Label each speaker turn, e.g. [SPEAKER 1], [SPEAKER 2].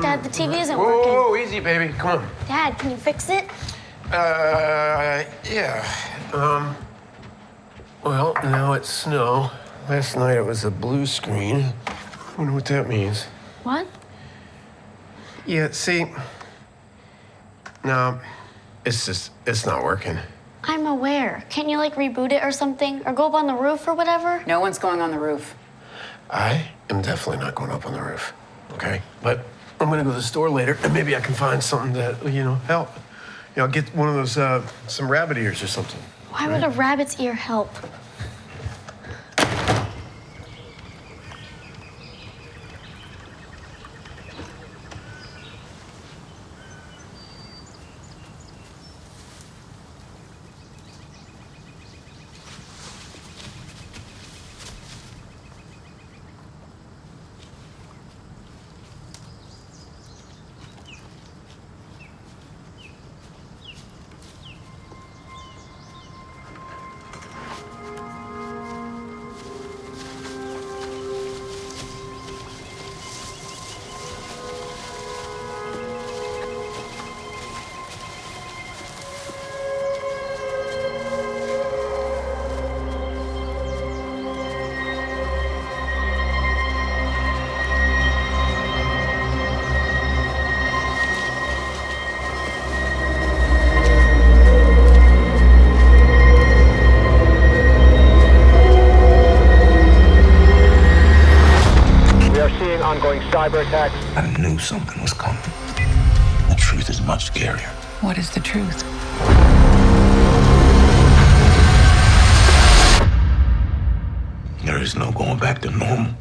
[SPEAKER 1] Dad, the TV isn't
[SPEAKER 2] Whoa,
[SPEAKER 1] working.
[SPEAKER 2] whoa, easy, baby. Come on.
[SPEAKER 1] Dad, can you fix it?
[SPEAKER 2] Yeah. Well, now it's snow. Last night it was a blue screen. Wonder what that means.
[SPEAKER 1] What?
[SPEAKER 2] Yeah, see, no, it's not working.
[SPEAKER 1] I'm aware. Can't you, like, reboot it or something? Or go up on the roof or whatever?
[SPEAKER 3] No one's going on the roof.
[SPEAKER 2] I am definitely not going up on the roof, okay? But I'm gonna go to the store later, and maybe I can find something that, help. I'll get one of those, some rabbit ears or something.
[SPEAKER 1] Why would a rabbit's ear help?
[SPEAKER 4] Ongoing cyber attacks.
[SPEAKER 5] I knew something was coming. The truth is much scarier.
[SPEAKER 3] What is the truth?
[SPEAKER 5] There is no going back to normal.